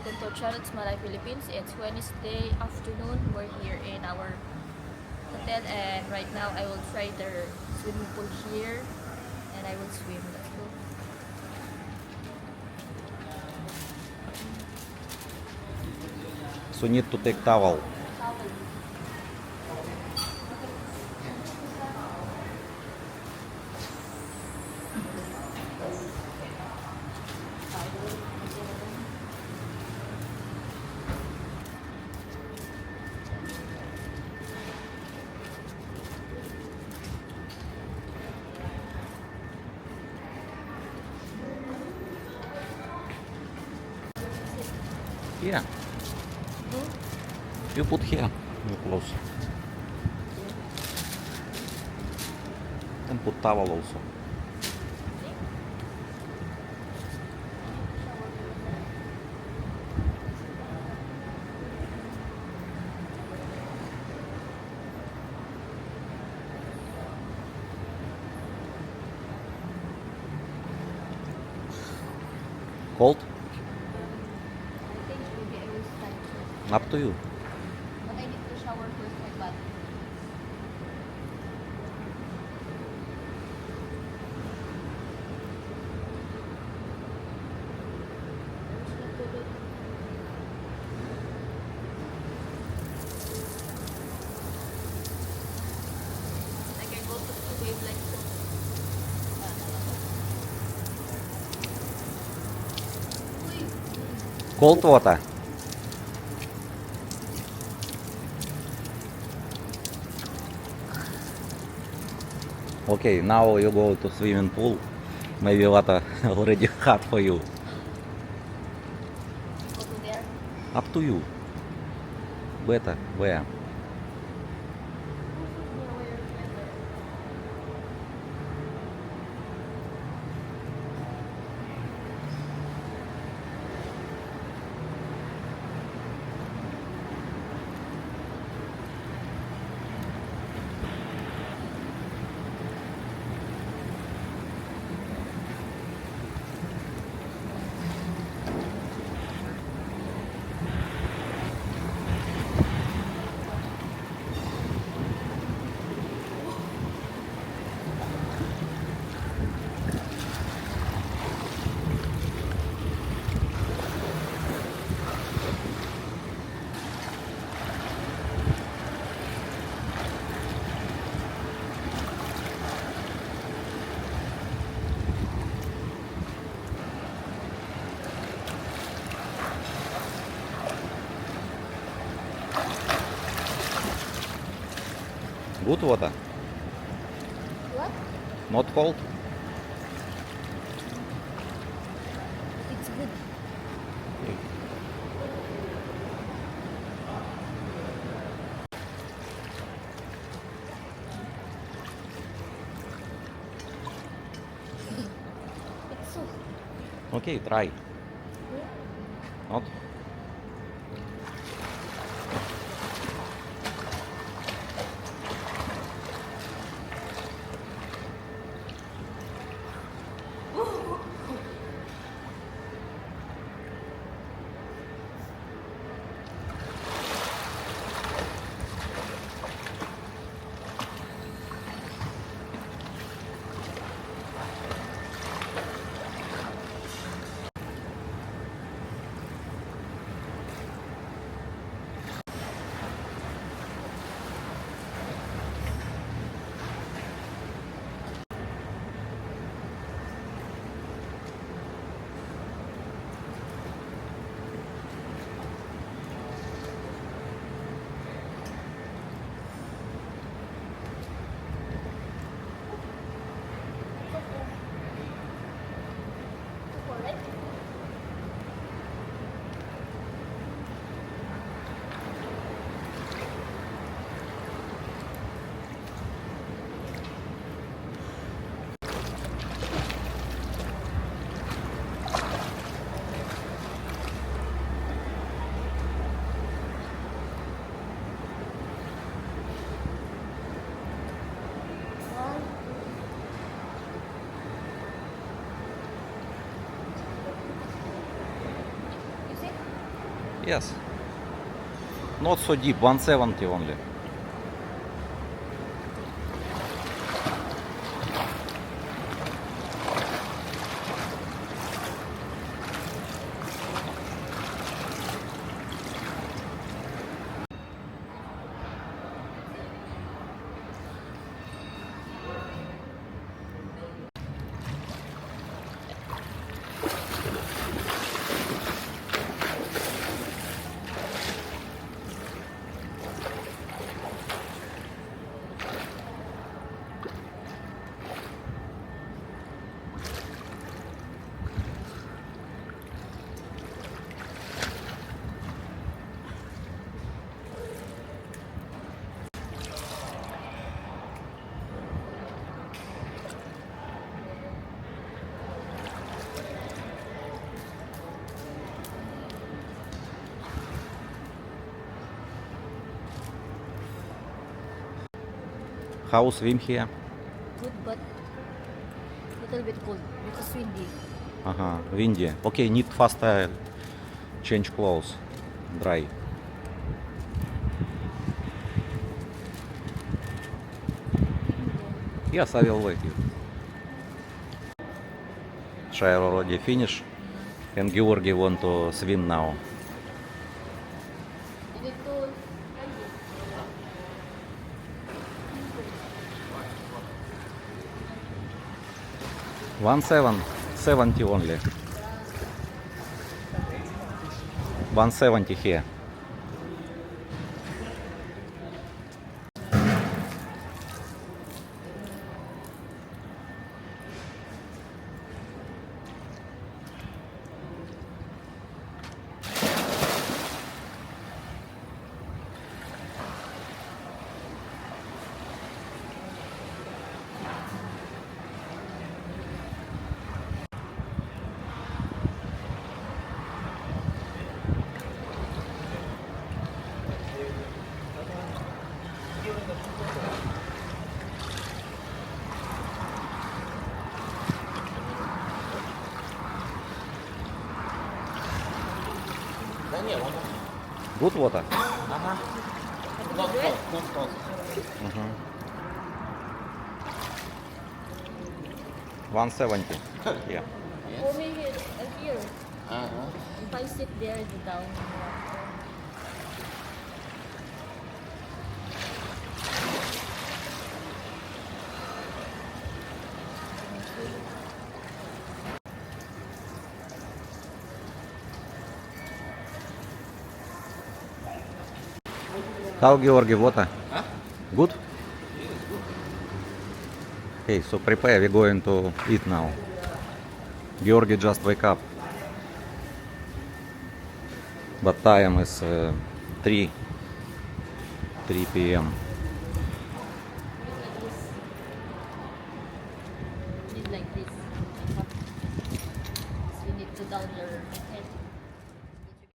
welcome to Channel Malay Philippines. It's Wednesday afternoon. We're here in our hotel and right now I will try their swimming pool here and I will swim. Let's go. So need to take towel. Here. You put here. You close. And put towel also. Cold? I think maybe I will start first. Up to you. But I need to shower first my body. Like I go to the wave like this. Cold water. Okay, now you go to swimming pool. Maybe water already hot for you. Go to there. Up to you. Better. Where? Good water. What? Not cold. It's good. It's so Okay, try. Not. Yes. Not so deep, 170 only. How swim here? Good, but little bit cold because windy. Ага, windy. Okay, need faster change clothes. Dry. Yes, I will wait you. Shire already finished and Georgi want to swim now. You need to 170 only. 170 here. Good water. not cold. Not cold. Mhm. 170. Yeah. Or maybe here. Uh-huh. If I sit there, the down. How Georgi water? Huh? Good? Okay, so prepare, we're going to eat now. Georgi just wake up. But time is 3 p.m. Need like this.